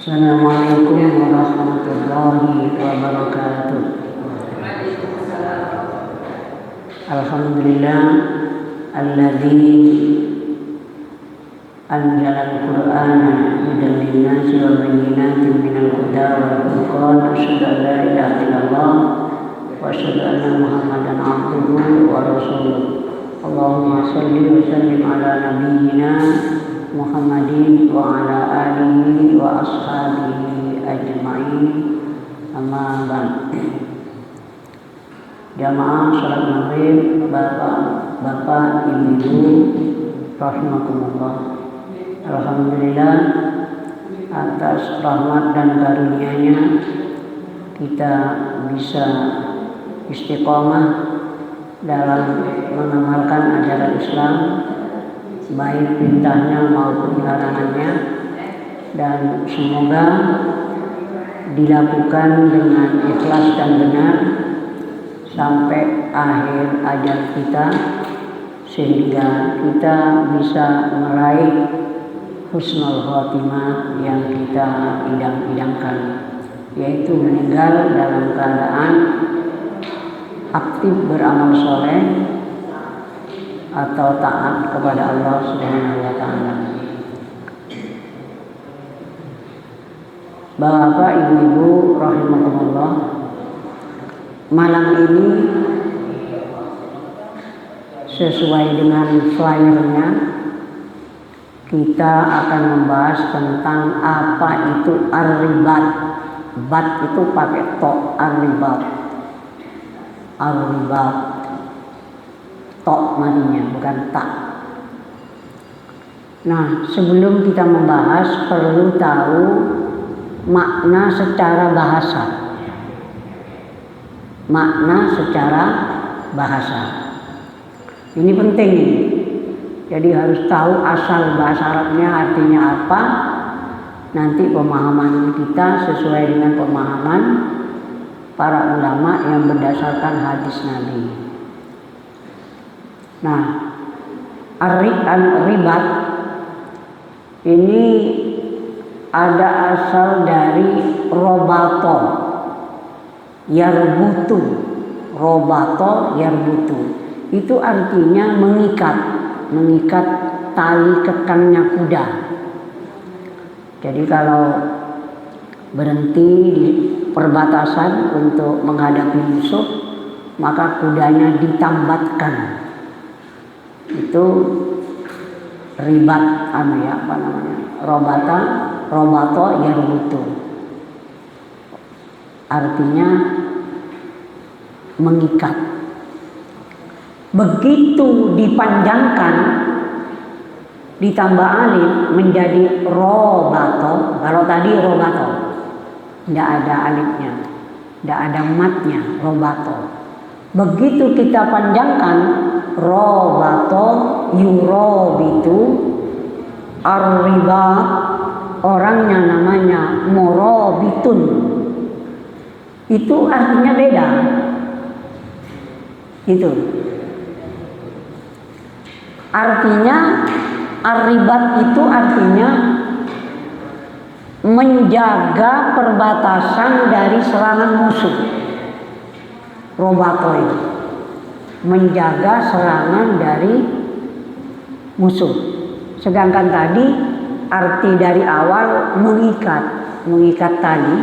Assalamualaikum warahmatullahi wabarakatuh. Alhamdulillah alladzi anzala al-Qur'ana hudan lin-nasi wa bayyinatin minal huda wal furqan. Asyhadu an la ilaha illallah wa asyhadu anna Muhammadan abduhu wa rasuluh. Allahumma shalli wa sallim ala nabiyyina Muhammadin wa ala alihi wa ashabihi ajma'in. Amma ba'd. Jamaah salat maghrib, bapak, ibu-ibu rahimakumullah. Alhamdulillah atas rahmat dan karunia-Nya kita bisa istiqomah dalam mengamalkan ajaran Islam, baik perintahnya maupun larangannya, dan semoga dilakukan dengan ikhlas dan benar sampai akhir ajal kita, sehingga kita bisa meraih husnul khotimah yang kita idam-idamkan, yaitu meninggal dalam keadaan aktif beramal soleh atau taat kepada Allah Subhanahu wa taala. Bapak, ibu-ibu rahimakumullah, malam ini sesuai dengan flyernya kita akan membahas tentang apa itu ar-ribat. Bat itu pakai to, ar-ribat. Ar-ribat. Tok matinya, bukan tak. Nah, sebelum kita membahas, perlu tahu makna secara bahasa. Makna secara bahasa. Ini penting. Jadi harus tahu asal bahasa Arabnya artinya apa. Nanti pemahaman kita sesuai dengan pemahaman para ulama yang berdasarkan hadis Nabi. Nah, ribat ini ada asal dari robato yarbutu. Robato yarbutu itu artinya mengikat tali kekangnya kuda. Jadi kalau berhenti di perbatasan untuk menghadapi musuh, maka kudanya ditambatkan. Itu ribat robato yarbutu, artinya mengikat. Begitu dipanjangkan ditambah alif menjadi robato. Kalau tadi robato tidak ada alifnya, tidak ada matnya, robato. Begitu kita panjangkan robato yurobitu ar-riba, orangnya namanya morobitun. Itu artinya beda. Itu artinya ar-ribat itu artinya menjaga perbatasan dari serangan musuh. Robato itu menjaga serangan dari musuh. Sedangkan tadi arti dari awal mengikat tali,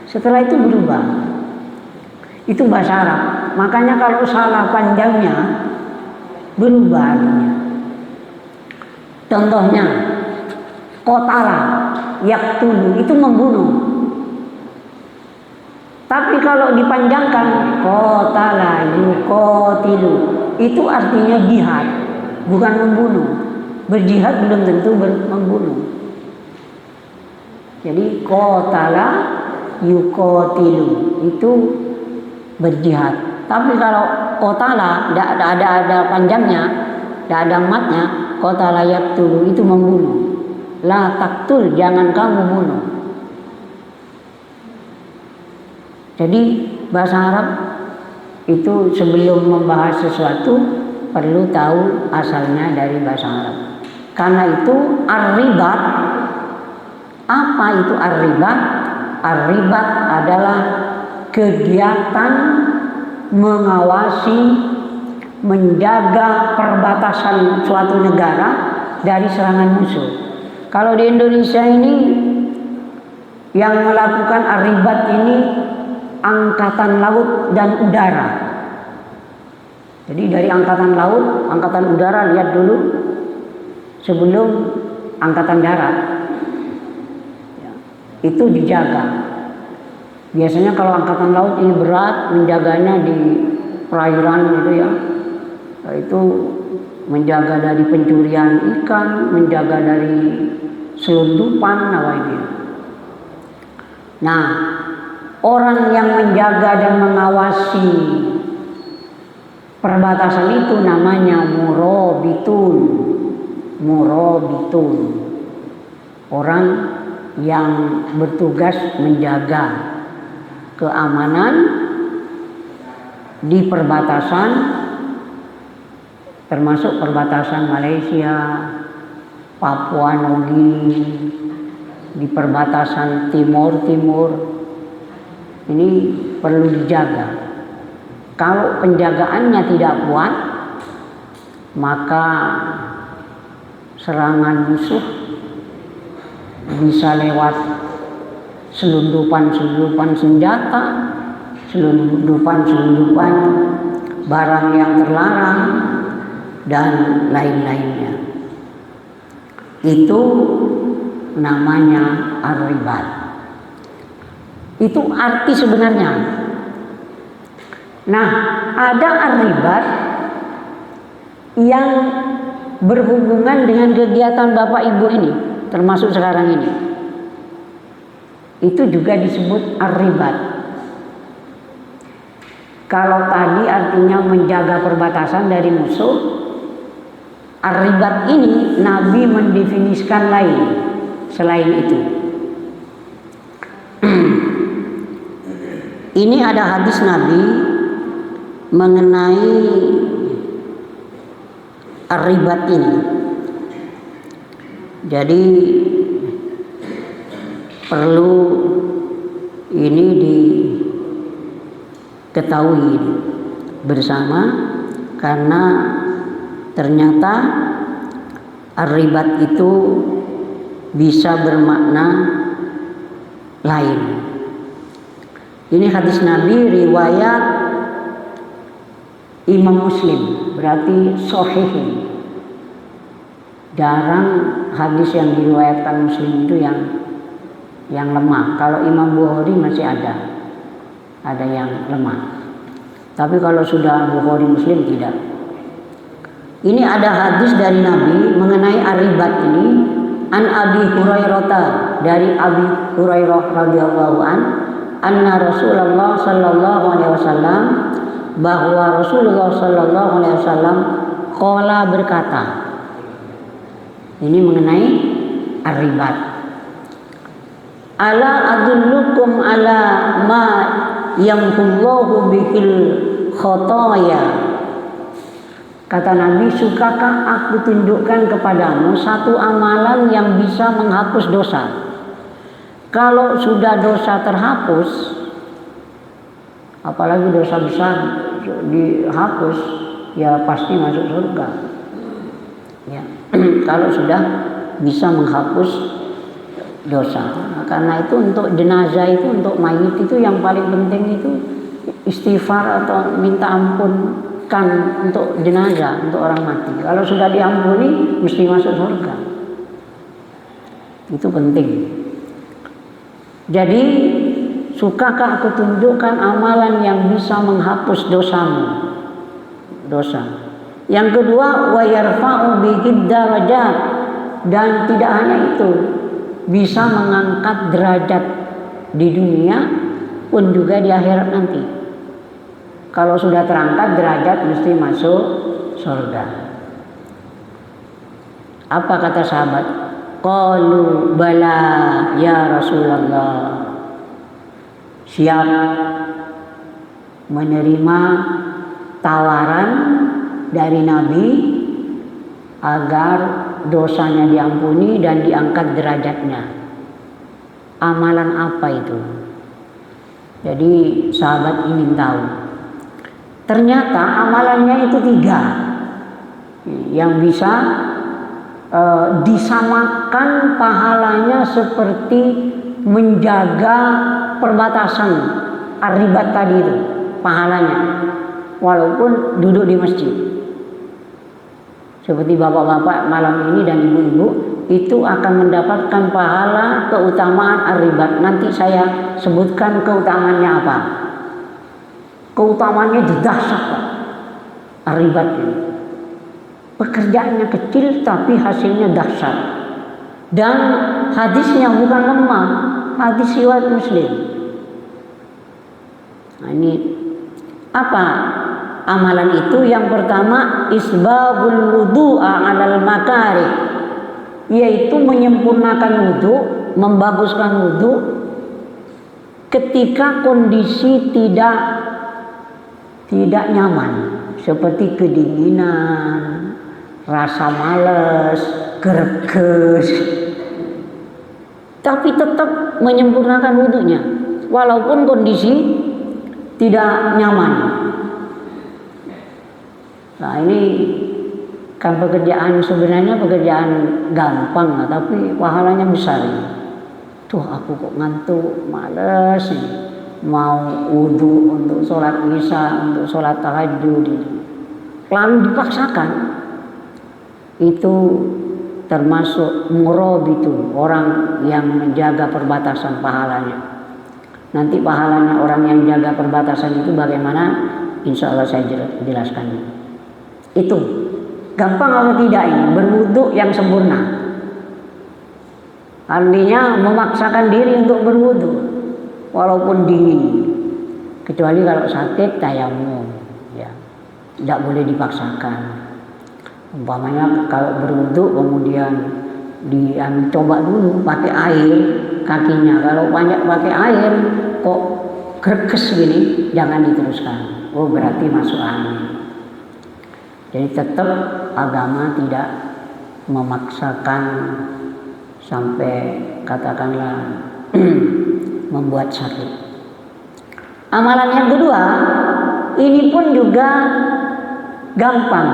setelah itu berubah. Itu bahasa Arab. Makanya kalau salah panjangnya berubah artinya. Contohnya qatala yaqtulu itu membunuh. Tapi kalau dipanjangkan qatala yuqatilu itu artinya jihad, bukan membunuh. Berjihad belum tentu membunuh. Jadi qatala yuqatilu itu berjihad. Tapi kalau qatala tidak ada panjangnya, tidak ada matnya, qatala yaqtulu itu membunuh. La taqtul, jangan kamu bunuh. Jadi bahasa Arab itu sebelum membahas sesuatu perlu tahu asalnya dari bahasa Arab. Karena itu ar-ribat Apa itu ar-ribat? Ar-ribat adalah kegiatan mengawasi, menjaga perbatasan suatu negara dari serangan musuh. Kalau di Indonesia ini yang melakukan ar-ribat ini angkatan laut dan udara. Jadi dari angkatan laut, angkatan udara, lihat dulu sebelum angkatan darat. Itu dijaga. Biasanya kalau angkatan laut ini berat, menjaganya di perairan gitu ya. Itu menjaga dari pencurian ikan, menjaga dari selundupan apa itu. Nah, orang yang menjaga dan mengawasi perbatasan itu namanya murabitun. Murabitun. Orang yang bertugas menjaga keamanan di perbatasan, termasuk perbatasan Malaysia, Papua Nugini, di perbatasan timur ini perlu dijaga. Kalau penjagaannya tidak kuat, maka serangan musuh bisa lewat selundupan senjata, selundupan barang yang terlarang, dan lain-lainnya. Itu namanya ar-ribat. Itu arti sebenarnya. Nah, ada ar-ribat yang berhubungan dengan kegiatan Bapak Ibu ini, termasuk sekarang ini. Itu juga disebut ar-ribat. Kalau tadi artinya menjaga perbatasan dari musuh, ar-ribat ini Nabi mendefinisikan lain selain itu. Ini ada hadis Nabi mengenai ar-ribat ini. Jadi perlu ini diketahui bersama, karena ternyata ar-ribat itu bisa bermakna lain. Ini hadis Nabi riwayat Imam Muslim, berarti sahih. Jarang hadis yang diriwayatkan Muslim itu yang lemah. Kalau Imam Bukhari masih ada yang lemah. Tapi kalau sudah Bukhari Muslim tidak. Ini ada hadis dari Nabi mengenai ar-ribat ini, an Abi Hurairah, dari Abi Hurairah radhiyallahu an, anna Rasulullah sallallahu alaihi wasallam, bahwa Rasulullah sallallahu alaihi wasallam qala, berkata. Ini mengenai ar-ribat. Ala adullukum ala ma yamhullahu bihil khotoya. Kata Nabi, sukakah aku tunjukkan kepadamu satu amalan yang bisa menghapus dosa? Kalau sudah dosa terhapus, apalagi dosa besar dihapus, ya pasti masuk surga. Ya, kalau sudah bisa menghapus dosa. Nah, karena itu untuk jenazah itu, untuk mayit itu yang paling penting itu istighfar atau minta ampun kan untuk jenazah, untuk orang mati. Kalau sudah diampuni mesti masuk surga. Itu penting. Jadi, sukakah aku tunjukkan amalan yang bisa menghapus dosamu? Dosa. Yang kedua, wa yarfa'u bihi darajat, dan tidak hanya itu, bisa mengangkat derajat di dunia pun juga di akhirat nanti. Kalau sudah terangkat derajat mesti masuk surga. Apa kata sahabat? Qalu bala ya Rasulullah. Siap menerima tawaran dari Nabi agar dosanya diampuni dan diangkat derajatnya. amalan apa itu? Jadi sahabat ingin tahu. Ternyata amalannya itu 3 yang bisa disamakan pahalanya seperti menjaga perbatasan ar-ribat tadi itu pahalanya, walaupun duduk di masjid. Seperti bapak-bapak malam ini dan ibu-ibu itu akan mendapatkan pahala keutamaan ar-ribat. Nanti saya sebutkan keutamaannya apa. Keutamaannya dahsyat ar-ribat ini. Pekerjaannya kecil tapi hasilnya dahsyat. Dan hadisnya bukan lemah, hadis riwayat Muslim. Nah, ini apa amalan itu? Yang pertama, isbabul wudu'a 'alal makarih, yaitu menyempurnakan wudu, membaguskan wudu ketika kondisi tidak nyaman, seperti kedinginan, rasa malas, greges, tapi tetap menyempurnakan wudunya walaupun kondisi tidak nyaman. Nah, ini kan pekerjaan, sebenarnya pekerjaan gampang, tapi pahalanya besar. Tuh aku kok ngantuk, males mau wudu untuk sholat isya, untuk sholat tahajud, lalu dipaksakan. Itu termasuk murabitun, orang yang menjaga perbatasan pahalanya. Nanti pahalanya orang yang jaga perbatasan itu bagaimana? Insya Allah saya jelaskan. Itu gampang atau tidak ini? Berwudu yang sempurna, artinya memaksakan diri untuk berwudu walaupun dingin, kecuali kalau sakit tayamum, ya tidak boleh dipaksakan. Umpamanya kalau berwudu kemudian coba dulu pakai air kakinya, kalau banyak pakai air kok greges gini, jangan diteruskan. Oh, berarti masuk angin. Jadi tetap agama tidak memaksakan sampai katakanlah membuat sakit. Amalan yang kedua, ini pun juga gampang,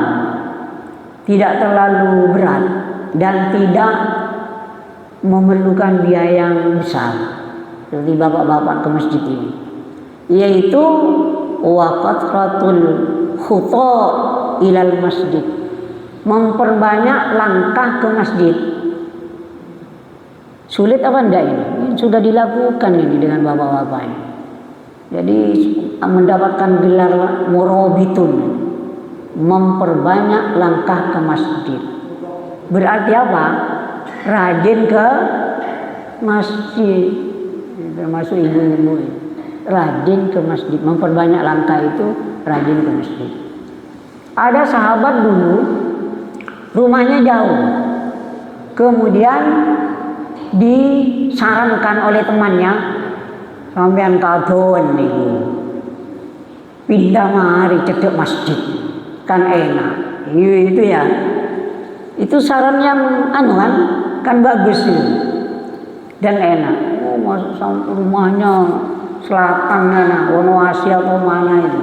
tidak terlalu berat dan tidak memerlukan biaya yang besar seperti bapak-bapak ke masjid ini, yaitu waqatratul khuta ilal masjid, memperbanyak langkah ke masjid. Sulit apa enggak ini? Sudah dilakukan ini dengan bapak-bapak ini. Jadi mendapatkan gelar murabitun, memperbanyak langkah ke masjid. Berarti apa? Rajin ke masjid. Termasuk ibu-ibu, rajin ke masjid, memperbanyak langkah itu rajin ke masjid. Ada sahabat dulu rumahnya jauh, kemudian disarankan oleh temannya, sampean kadon niku pindah mari cedek masjid kan enak. Itu ya, itu saran yang kan bagus itu dan enak. Oh, masuk rumahnya selatan mana, Wono Asia atau mana itu,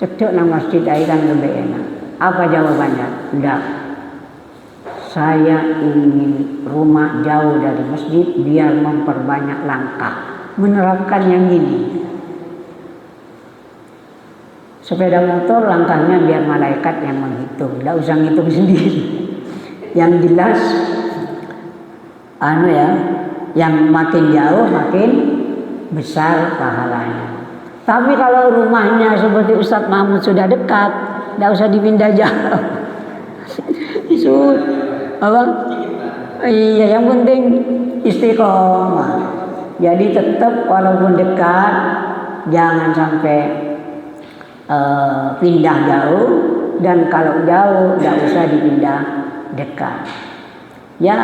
cedek nang masjid aja kan lebih enak. Apa jawabannya? Enggak, saya ingin rumah jauh dari masjid biar memperbanyak langkah. Menerapkan yang ini. Sepeda motor langkahnya biar malaikat yang menghitung, tidak usah ngitung sendiri. Yang jelas yang makin jauh makin besar pahalanya. Tapi kalau rumahnya seperti Ustadz Mahmud sudah dekat, tidak usah dipindah jauh. Iya, yang penting istiqomah. Jadi tetap walaupun dekat, jangan sampai pindah jauh, dan kalau jauh tidak usah dipindah dekat. Ya,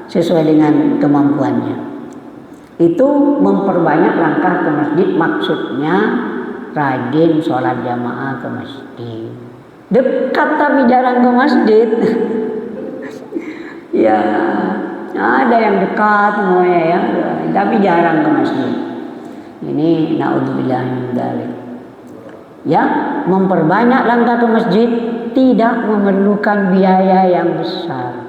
sesuai dengan kemampuannya. Itu memperbanyak langkah ke masjid, maksudnya rajin sholat jamaah ke masjid. Dekat tapi jarang ke masjid. Ya, Ada yang dekat semuanya ya, tapi jarang ke masjid. Ini naudzubillah min dzalik. Ya, memperbanyak langkah ke masjid tidak memerlukan biaya yang besar.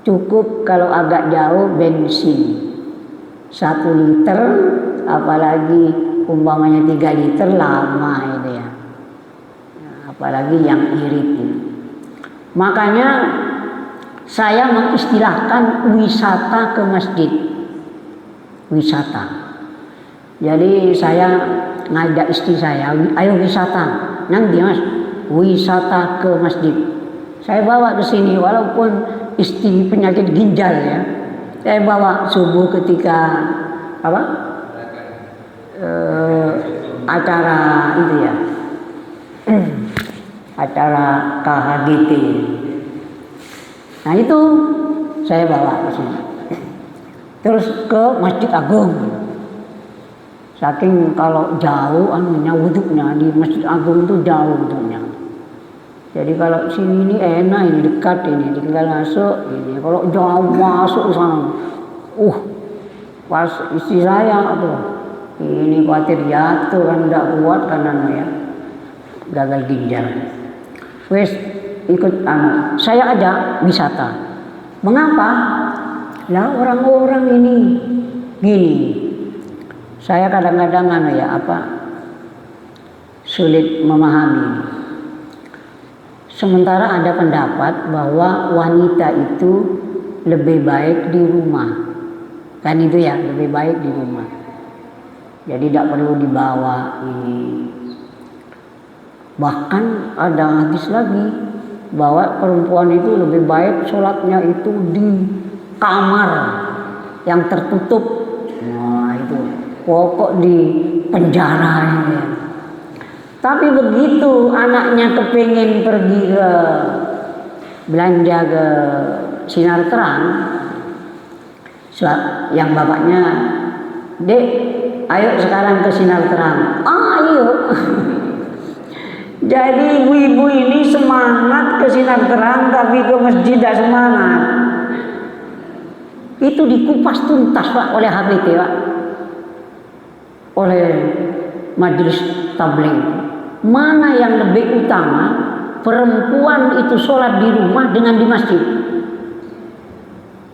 Cukup kalau agak jauh bensin 1 liter, apalagi umpamanya 3 liter lama itu ya. Apalagi yang irit itu. Makanya saya mengistilahkan wisata ke masjid. Wisata. Jadi saya ngajak istri saya, ayo wisata. Nanti Mas, wisata ke masjid. Saya bawa ke sini walaupun istri penyakit ginjal ya. Saya bawa subuh ketika acara itu ya. Acara KHGT. Nah itu saya bawa ke sini. Terus ke Masjid Agung. Saking kalau jauh wuduknya di Masjid Agung itu jauh wuduknya. Jadi kalau sini ini enak, ini dekat, ini tinggal masuk ini. Kalau jauh masuk sana, pas istri saya ini khawatir jatuh kan tidak kuat karena ya gagal ginjal. Wes ikut saya ajak wisata. Mengapa? Lah orang-orang ini gini. Saya kadang-kadang sulit memahami. Sementara ada pendapat bahwa wanita itu lebih baik di rumah. Kan itu ya, lebih baik di rumah. Jadi tidak perlu dibawa ini. Bahkan ada hadis lagi bahwa perempuan itu lebih baik sholatnya itu di kamar yang tertutup. Nah itu pokok di penjara ini. Tapi begitu anaknya kepingin pergi ke belanja ke Sinar Terang, yang bapaknya, Dek, ayo sekarang ke Sinar Terang. Ayo. Jadi ibu-ibu ini semangat ke Sinar Terang, tapi ke masjid tidak semangat. Itu dikupas tuntas Pak oleh HBT Pak, oleh Majelis Tabligh. Mana yang lebih utama, perempuan itu sholat di rumah dengan di masjid?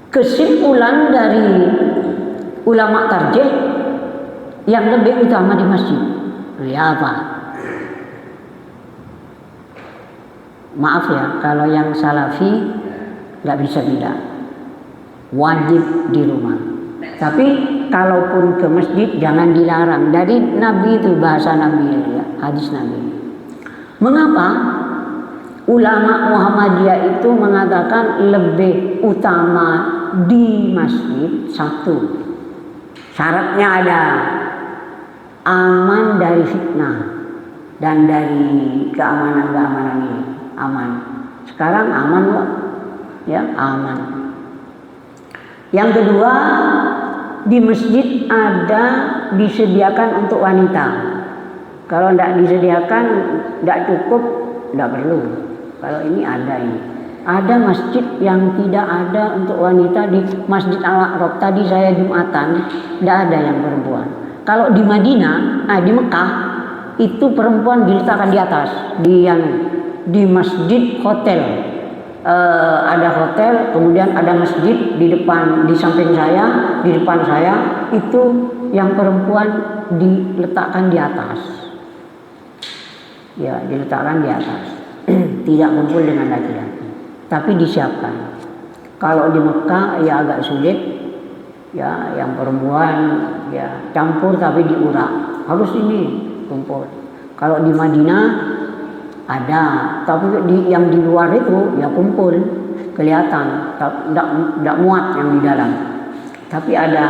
Kesimpulan dari ulama tarjih, yang lebih utama di masjid. Ya apa? Maaf ya, kalau yang salafi nggak bisa tidak, wajib di rumah. Tapi kalaupun ke masjid jangan dilarang. Dari Nabi itu bahasa Nabi ya, hadis Nabi. Mengapa? Ulama Muhammadiyah itu mengatakan lebih utama di masjid. Satu, syaratnya ada aman dari fitnah dan dari keamanan ini. Aman. Sekarang aman kok, ya aman. Yang kedua, di masjid ada disediakan untuk wanita. Kalau tidak disediakan, tidak cukup, tidak perlu. Kalau ini ada ini. Ada masjid yang tidak ada untuk wanita di Masjid Al-Aqrab. Tadi saya Jumatan, tidak ada yang perempuan. Kalau di Madinah, di Mekah, itu perempuan diletakkan di atas, di masjid hotel. Ada hotel, kemudian ada masjid di depan, di samping saya, di depan saya, itu yang perempuan diletakkan di atas. Ya, diletakkan di atas. Tidak kumpul dengan laki-laki. Tapi disiapkan. Kalau di Mekah ya agak sulit. Ya, yang perempuan ya campur tapi diurak. Harus ini kumpul. Kalau di Madinah ada, tapi yang di luar itu ya kumpul, kelihatan, tidak muat yang di dalam. Tapi ada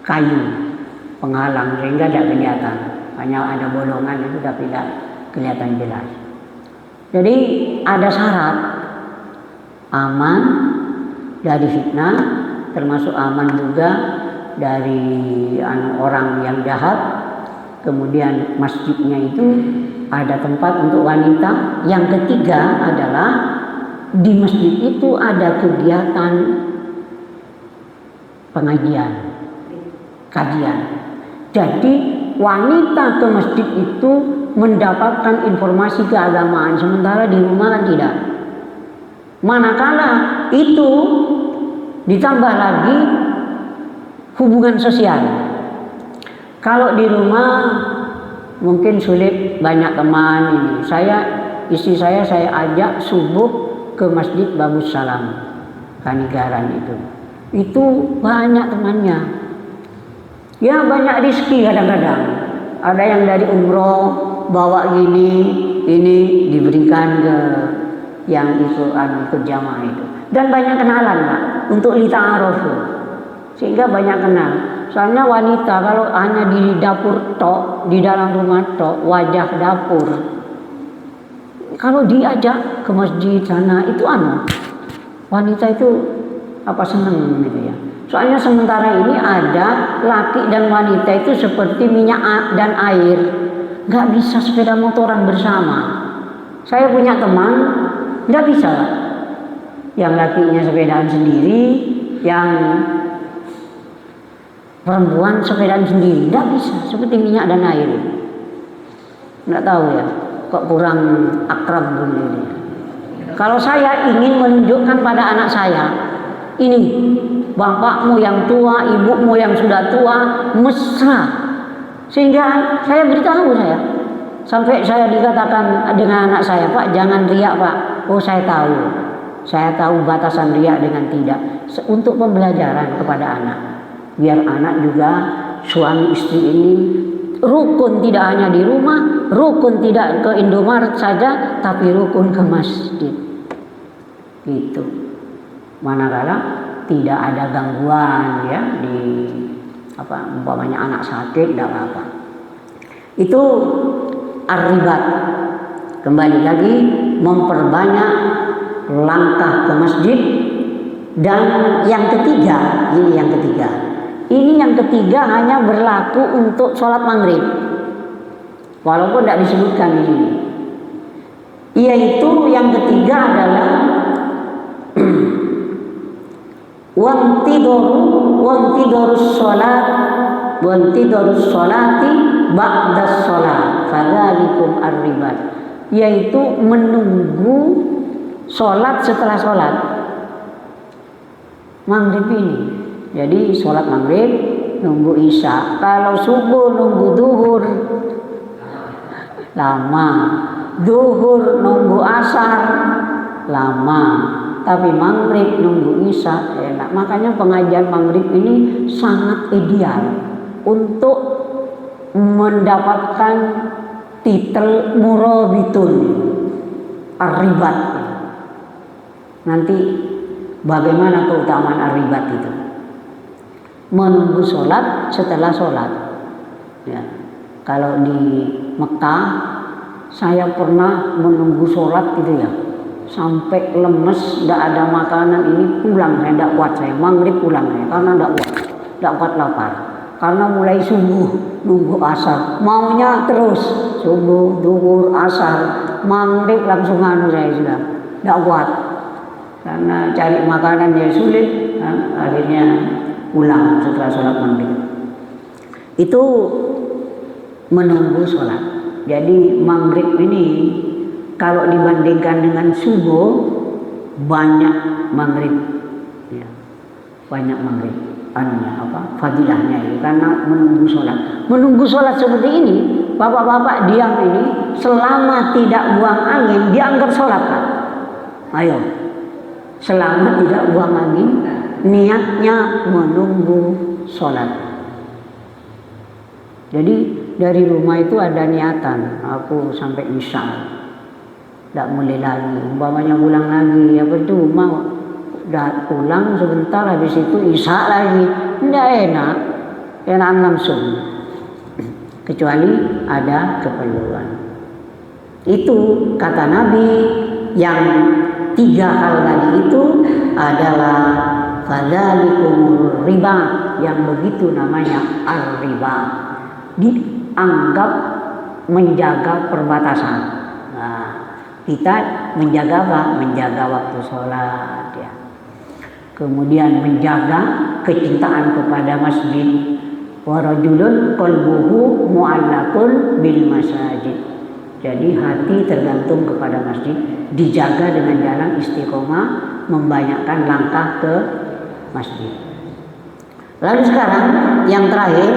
kayu penghalang sehingga tidak kelihatan. Hanya ada bolongan itu tapi tidak kelihatan jelas. Jadi ada syarat aman dari fitnah, termasuk aman juga dari orang yang jahat. Kemudian masjidnya itu ada tempat untuk wanita. Yang ketiga adalah di masjid itu ada kegiatan pengajian, kajian. Jadi wanita ke masjid itu mendapatkan informasi keagamaan, sementara di rumah kan tidak. Manakala itu ditambah lagi hubungan sosial. Kalau di rumah mungkin sulit, banyak teman ini. Istri saya ajak subuh ke Masjid Babus Salam, Kanigaran itu. Itu banyak temannya. Ya banyak rezeki kadang-kadang. Ada yang dari umroh bawa ini diberikan ke yang ikut jamaah itu. Dan banyak kenalan Pak untuk lita'aruf. Sehingga banyak kenal. Soalnya wanita kalau hanya di dapur tok, di dalam rumah tok, wajah dapur. Kalau diajak ke masjid sana itu wanita itu seneng gitu ya. Soalnya sementara ini ada laki dan wanita itu seperti minyak dan air, nggak bisa sepeda motoran bersama. Saya punya teman nggak bisa, yang lakinya sepedaan sendiri, yang perempuan sepedaan sendiri, nggak bisa, seperti minyak dan air. Nggak tahu ya, kok kurang akrab begini. Kalau saya ingin menunjukkan pada anak saya, ini bapakmu yang tua, ibumu yang sudah tua, mesra. Sehingga saya beritahu sampai saya dikatakan dengan anak saya, Pak jangan riak Pak. Oh saya tahu batasan riak dengan tidak. Untuk pembelajaran kepada anak. Biar anak juga suami istri ini rukun, tidak hanya di rumah, rukun tidak ke Indomaret saja, tapi rukun ke masjid. Gitu. Manakala tidak ada gangguan ya di umpamanya anak sakit, tidak apa-apa. Itu ar-ribat. Kembali lagi memperbanyak langkah ke masjid. Dan yang ketiga, ini yang ketiga hanya berlaku untuk sholat maghrib, walaupun tidak disebutkan ini. Yaitu yang ketiga adalah wantidorus sholati ba'das sholat, fadzalikum ar-ribat, yaitu menunggu sholat setelah sholat maghrib ini. Jadi sholat maghrib nunggu isya. Kalau subuh nunggu duhur lama, duhur nunggu asar lama, tapi maghrib nunggu isya enak. Makanya pengajian maghrib ini sangat ideal untuk mendapatkan titel murabitun ar-ribat. Nanti bagaimana keutamaan ar-ribat itu? Menunggu sholat setelah sholat ya. Kalau di Mekah saya pernah menunggu sholat gitu ya, sampai lemes, tidak ada makanan, ini pulang saya, tidak kuat saya, maghrib pulang saya, karena tidak kuat lapar. Karena mulai subuh nunggu asar, maunya terus subuh, duhur, asar, maghrib langsung saya sudah tidak kuat, karena cari makanan ya sulit. Akhirnya pulang setelah sholat maghrib. Itu menunggu sholat. Jadi maghrib ini kalau dibandingkan dengan subuh banyak maghrib ya, banyak maghrib fadilahnya itu karena menunggu sholat seperti ini. Bapak-bapak diam ini selama tidak buang angin dianggap sholat Pak. Ayo, selama tidak buang angin niatnya menunggu sholat. Jadi dari rumah itu ada niatan, aku sampai isya tidak mulai lagi, umpamanya pulang lagi ya percuma, udah pulang sebentar habis itu isya lagi, tidak enak langsung, kecuali ada keperluan. Itu kata Nabi, yang tiga hal tadi itu adalah fadzalikumur riba, yang begitu namanya ar-riba, dianggap menjaga perbatasan. Nah, kita menjaga apa? Menjaga waktu sholat ya. Kemudian menjaga kecintaan kepada masjid. Wa rajulun qalbuhu mu'allaqun bil masajid. Jadi hati tergantung kepada masjid, dijaga dengan jalan istiqomah, membanyakkan langkah ke masjid. Lalu sekarang yang terakhir,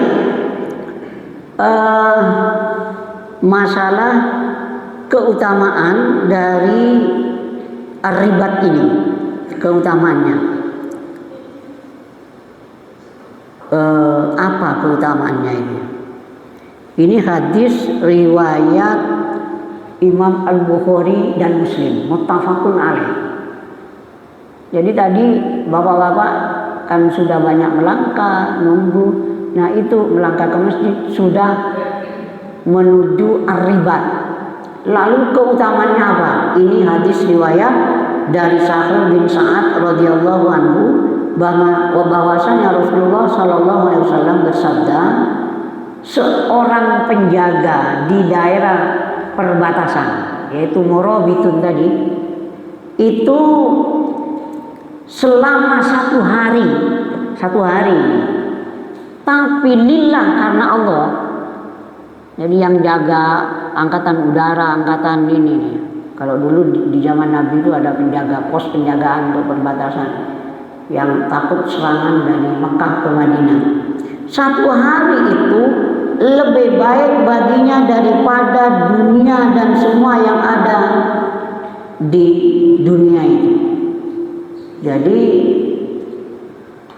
masalah keutamaan dari ar-ribat ini, keutamaannya. Apa keutamaannya ini? Ini hadis riwayat Imam Al-Bukhari dan Muslim, muttafaqun alaih. Jadi tadi bapak-bapak kan sudah banyak melangkah, nunggu. Nah itu melangkah ke masjid sudah menuju ar-ribat. Lalu keutamaannya apa? Ini hadis riwayat dari Sahal bin Sa'ad radhiyallahu anhu bahwasanya Rasulullah sallallahu alaihi wasallam bersabda, seorang penjaga di daerah perbatasan yaitu Murabitun tadi itu selama satu hari tapi lillah, karena Allah. Jadi yang jaga angkatan udara, angkatan ini nih. Kalau dulu di zaman Nabi itu ada penjaga, pos penjagaan untuk perbatasan yang takut serangan dari Mekah ke Madinah. Satu hari itu lebih baik baginya daripada dunia dan semua yang ada di dunia itu. Jadi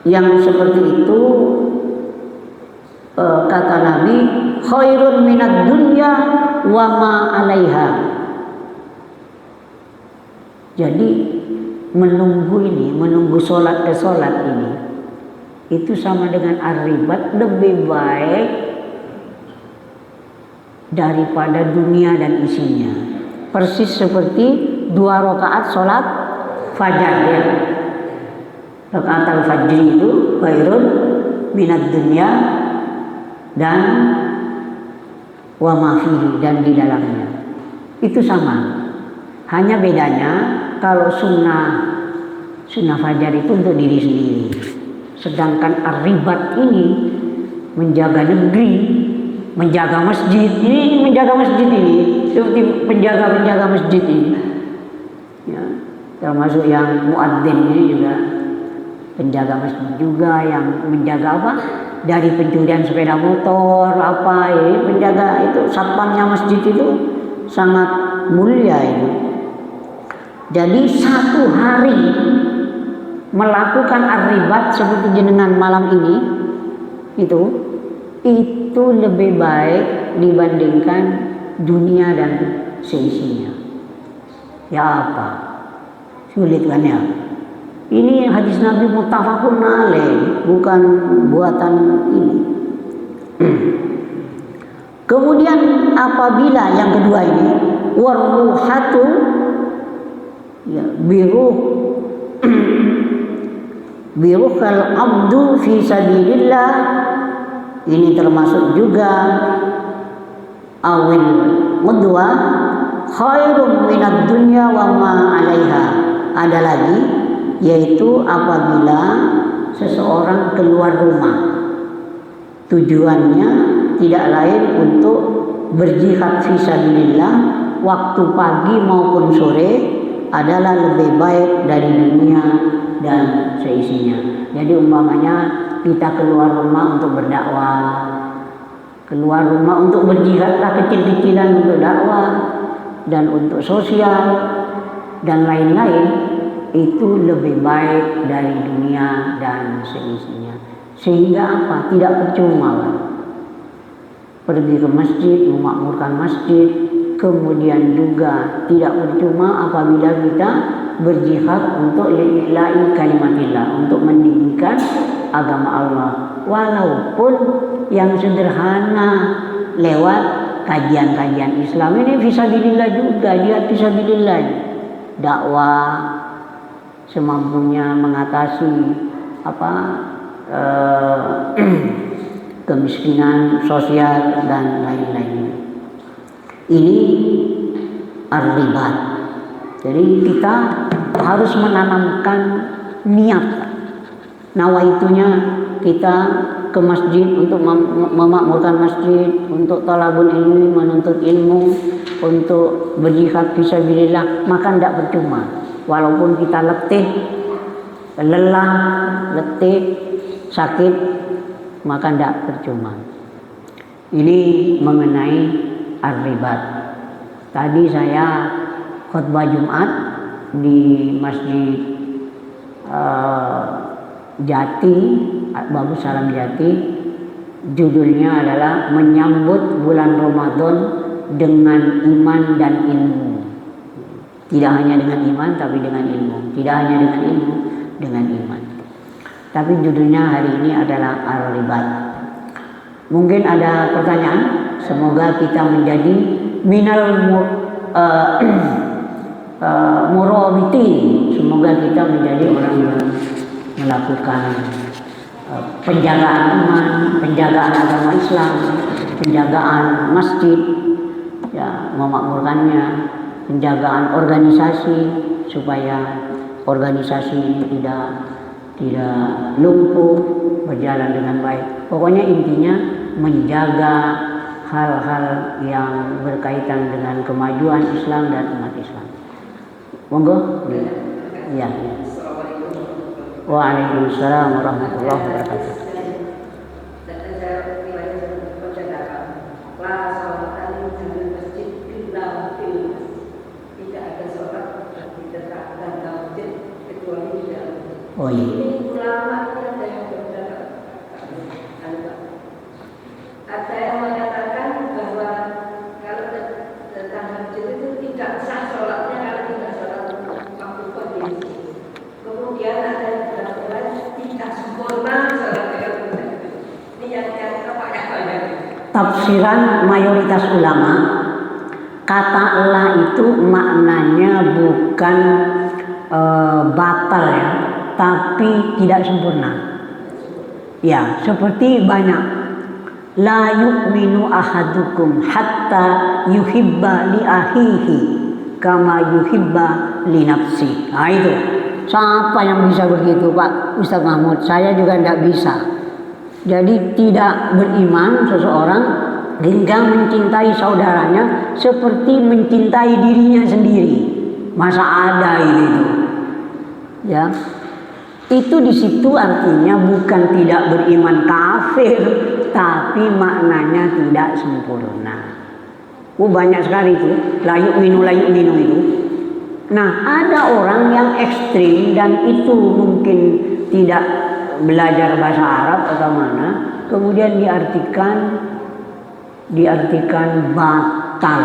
yang seperti itu kata Nabi, khairun minad dunya wa ma 'alaiha. Jadi menunggu sholat ke sholat ini itu sama dengan ar-ribat, lebih baik daripada dunia dan isinya. Persis seperti 2 rakaat sholat fajar ya. Rakaat al-fajr itu khairun minad dunya dan wa ma fihi, dan di dalamnya. Itu sama. Hanya bedanya kalau sunnah fajar itu untuk diri sendiri, sedangkan ar-ribat ini menjaga negeri, menjaga masjid. Ini menjaga masjid ini seperti penjaga masjid ini ya, termasuk yang muadzin ini juga penjaga masjid juga, yang menjaga apa, dari pencurian sepeda motor apa ya, penjaga itu, satpamnya masjid itu sangat mulia itu. Jadi satu hari melakukan ar-ribat seperti jenengan malam ini itu lebih baik dibandingkan dunia dan seisinya. Ya apa? Sulit kan ya? Ini hadis Nabi muttafaqun alaih, bukan buatan ini. Kemudian apabila yang kedua ini waruhatu ya, biruhal abdu fi sabilillah, ini termasuk juga awil mudwa khairun minad dunya wa ma 'alaiha. Ada lagi, yaitu apabila seseorang keluar rumah tujuannya tidak lain untuk berjihad fi sabilillah, waktu pagi maupun sore adalah lebih baik dari dunia dan seisinya. Jadi umpamanya kita keluar rumah untuk berdakwah, keluar rumah untuk berjihad lah, kecil-kecilan untuk dakwah dan untuk sosial dan lain-lain, itu lebih baik dari dunia dan seisinya. Sehingga apa? Tidak percuma pergi ke masjid, memakmurkan masjid. Kemudian juga tidak percuma apabila kita berjihad untuk lillahi kalimatillah, untuk mendirikan agama Allah, walaupun yang sederhana lewat kajian-kajian Islam. Ini fisabilillah juga, dia fisabilillah, dakwah semampunya mengatasi kemiskinan sosial dan lain-lain. Ini ar-ribat. Jadi kita harus menanamkan niat. Nawaitunya kita ke masjid untuk memakmurkan masjid, untuk talabul ilmi, menuntut ilmu, untuk berjihad fisabilillah, maka tidak percuma. Walaupun kita letih, lelah, letih, sakit, maka tidak percuma. Ini mengenai ar-ribat. Tadi saya khutbah Jumat di Masjid Jati, Bagus Salam Jati. Judulnya adalah menyambut bulan Ramadan dengan iman dan ilmu. Tidak hanya dengan iman tapi dengan ilmu. Tidak hanya dengan ilmu, dengan iman. Tapi judulnya hari ini adalah ar-ribat. Mungkin ada pertanyaan. Semoga kita menjadi minal murabiti. Semoga kita menjadi orang yang melakukan penjagaan iman, penjagaan agama Islam, penjagaan masjid, ya, memakmurkannya, penjagaan organisasi supaya organisasi ini tidak lumpuh, berjalan dengan baik. Pokoknya intinya menjaga hal-hal yang berkaitan dengan kemajuan Islam dan umat Islam. Monggo. Ya. Waalaikumsalam warahmatullahi wabarakatuh. Oh iya. Ada yang mengatakan bahwa kalau tentang masjid itu tidak sah sholatnya kalau tidak sholat waktu kondisi. Kemudian ada yang berkata tidak sempurna sholatnya. Ini yang apa ya? Tafsiran mayoritas ulama, kata la itu maknanya bukan batal ya, tapi tidak sempurna. Ya, seperti banyak. La yu'minu ahadukum hatta yuhibba li akhihi kama yuhibba li nafsi. Nah itu. Siapa yang bisa begitu Pak Ustaz Mahmud? Saya juga tidak bisa. Jadi tidak beriman seseorang hingga mencintai saudaranya seperti mencintai dirinya sendiri. Masa ada itu? Ya. Itu di situ artinya bukan tidak beriman kafir, tapi maknanya tidak sempurna. Banyak sekali itu, layuk minu itu. Nah, ada orang yang ekstrim dan itu mungkin tidak belajar bahasa Arab atau mana, kemudian diartikan batal.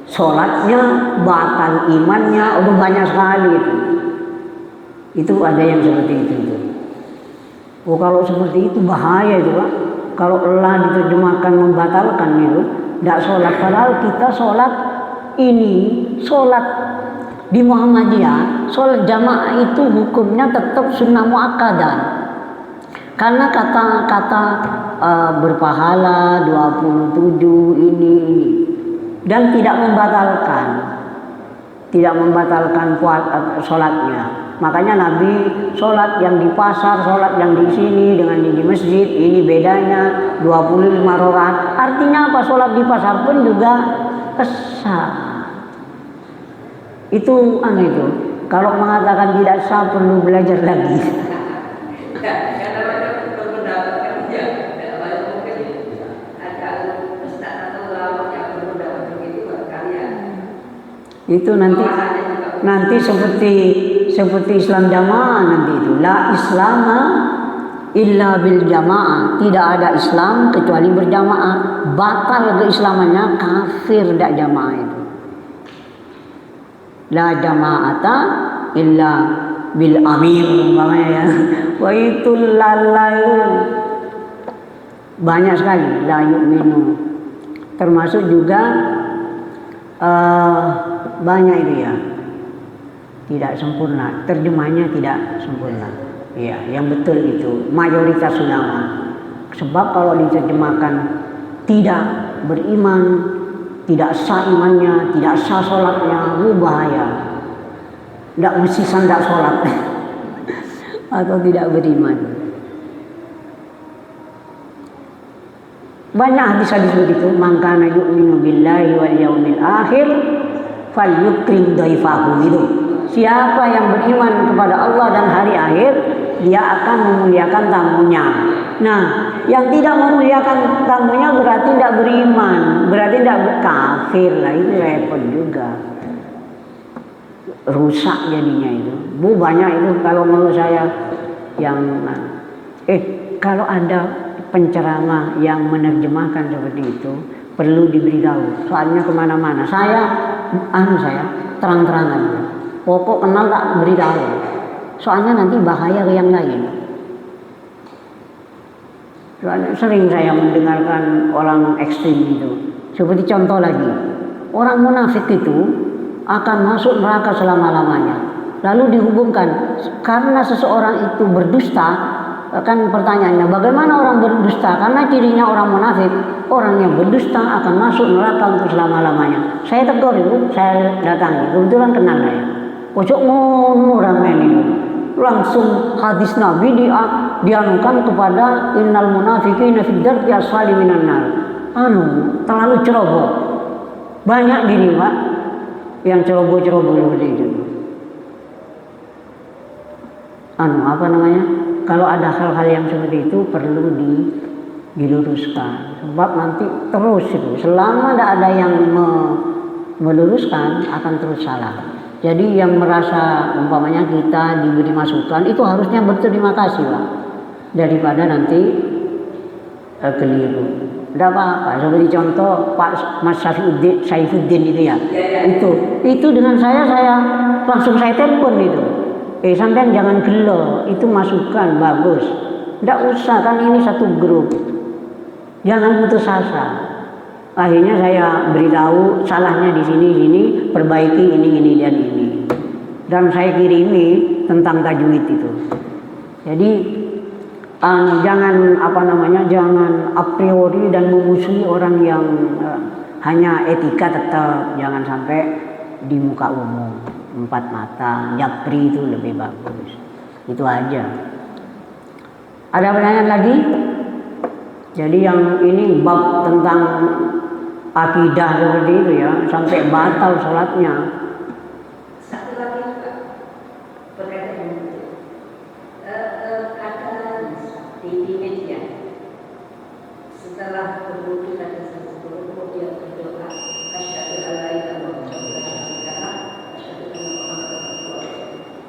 Sholatnya batal, imannya, banyak sekali itu. Itu ada yang seperti itu. Kalau seperti itu bahaya itu Pak. Kalau Allah diterjemahkan membatalkan itu, tidak sholat. Padahal kita sholat di Muhammadiyah, sholat jamaah itu hukumnya tetap sunnah muakkadah. Karena kata-kata berpahala 27 ini dan tidak membatalkan sholatnya. Makanya Nabi sholat yang di pasar, sholat yang di sini dengan di masjid, ini bedanya 25 rakaat. Artinya apa? Sholat di pasar pun juga sah. Itu itu. Kalau mengatakan tidak sah perlu belajar lagi. Itu nanti seperti Islam jamaah nanti itu. La islama illa bil jamaah. Tidak ada Islam kecuali berjamaah. Batal keislamannya, kafir tidak jamaah itu. La jama'ata illa bil amir umpamanya ya. Wa itul lalail. Banyak sekali la yu'minu. Termasuk juga banyak itu ya. Tidak sempurna, terjemahnya tidak sempurna. Ya, yang betul itu mayoritas ulama. Sebab kalau diterjemahkan tidak beriman, tidak sah imannya, tidak sah sholatnya, bahaya. Tidak mesti tidak sholat atau tidak beriman. Banyak hadis-hadis begitu, man kana yu'minu billahi wal yaumil akhir falyukrim dhaifahu itu. Siapa yang beriman kepada Allah dan hari akhir, dia akan memuliakan tamunya. Nah, yang tidak memuliakan tamunya berarti tidak beriman, berarti tidak kafir lah, itu repot juga. Rusak jadinya itu. Banyak itu kalau menurut saya yang kalau ada penceramah yang menerjemahkan seperti itu perlu diberitahu. Soalnya kemana-mana saya terang-terangan. Pokok kenal tak beritahu. Soalnya nanti bahaya ke yang lain. Soalnya sering saya mendengarkan orang ekstrim itu. Seperti contoh lagi, orang munafik itu akan masuk neraka selama-lamanya. Lalu dihubungkan karena seseorang itu berdusta, kan pertanyaannya bagaimana orang berdusta? Karena cirinya orang munafik, orang yang berdusta akan masuk neraka untuk selama-lamanya. Saya tegur itu, saya datangi, kebetulan kenal saya. Pojok ngomong ramai itu. Langsung hadis Nabi dianukan kepada innal munafiqina fid darki asfali minan nar. Terlalu ceroboh. Banyak diri Pak yang ceroboh-ceroboh seperti itu. Kalau ada hal-hal yang seperti itu perlu diluruskan. Sebab nanti terus itu, selama tidak ada yang meluruskan akan terus salah. Jadi yang merasa umpamanya kita diberi masukan itu harusnya berterima kasih Pak, daripada nanti keliru. Tidak apa-apa. Seperti contoh Pak Mas Saifuddin itu ya. Itu dengan saya langsung saya telepon itu. Sampean jangan gelo, itu masukan bagus. Tidak usah, kan ini satu grup. Jangan putus asa. Akhirnya saya beritahu salahnya di sini, perbaiki ini dan ini. Dan saya kirimi tentang tajwid itu. Jadi jangan jangan a priori dan memusuhi orang yang hanya etika tetap, jangan sampai di muka umum. 4 mata, japri itu lebih bagus. Itu aja. Ada pertanyaan lagi? Jadi yang ini bab tentang akidah seperti itu ya, sampai batal sholatnya. Satu lagi Pak, berkaitan dengan itu. Ada di media setelah berwudu tadi kemudian berdoa asyhadu an la ilaha illallah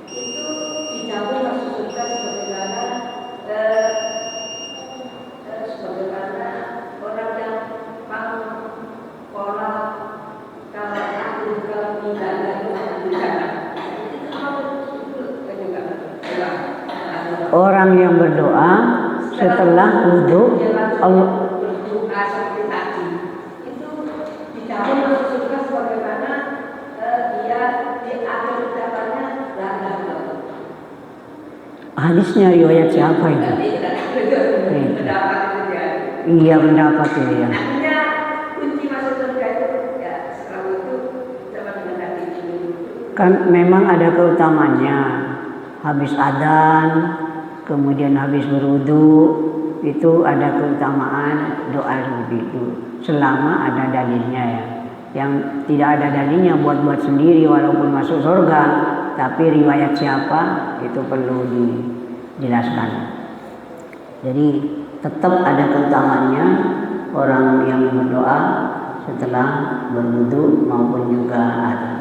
itu dijawab maksudnya sebagaimana orang yang pola kalau aku tidak orang yang berdoa setelah wudu Allah berdoa seperti tadi itu dijawab maksudnya sebagaimana dia di akhir ucapannya hadisnya riwayat siapa itu? Iya pendapat ya. Artinya kunci masuk surga itu ya setelah itu sama dengan tadi kan memang ada keutamanya. Habis adzan, kemudian habis berwudu itu ada keutamaan doa seperti itu. Selama ada dalilnya ya. Yang tidak ada dalilnya buat-buat sendiri walaupun masuk surga, tapi riwayat siapa itu perlu dijelaskan. Jadi tetap ada keutamaannya orang yang berdoa setelah berwudu maupun juga adzan.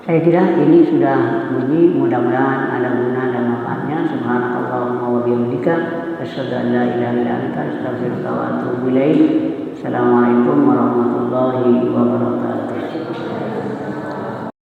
Saya kira ini sudah bunyi, mudah-mudahan ada guna dan manfaatnya. Subhanakallahumma wa bihamdika asyhadu an la ilaha illa anta astaghfiruka wa atubu ilaik. Assalamualaikum warahmatullahi wabarakatuh.